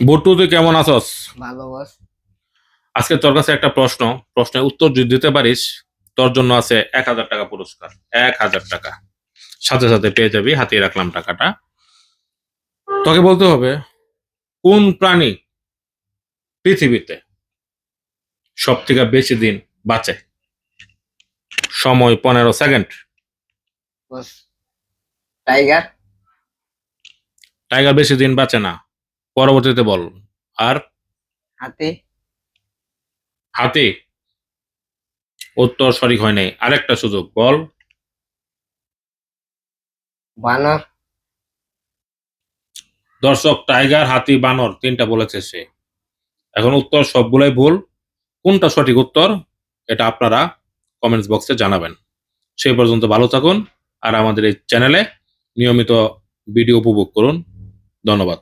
বটু তুই কেমন আছস? ভালো বস। আজকে তোর কাছে একটা প্রশ্নের উত্তর যদি দিতে পারিস, তোর জন্য আছে 1,000 টাকা পুরস্কার। 1,000 টাকা সাথে সাথে পেয়ে যাবি, হাতিয়ে রাখলাম টাকাটা। তোকে বলতে হবে কোন প্রাণী পৃথিবীতে সব থেকে বেশি দিন বাঁচে। সময় 15 সেকেন্ড। বস, টাইগার। টাইগার বেশি দিন বাঁচে না, পরবর্তীতে বল। আর হাতি। হাতি উত্তর সঠিক হয় নাই, আরেকটা সুযোগ বল। বানর। দর্শক, টাইগার, হাতি, বানর তিনটা বলেছে সে। এখন উত্তর সবগুলাই ভুল। কোনটা সঠিক উত্তর এটা আপনারা কমেন্টস বক্সে জানাবেন। সেই পর্যন্ত ভালো থাকুন, আর আমাদের এই চ্যানেলে নিয়মিত ভিডিও উপভোগ করুন। ধন্যবাদ।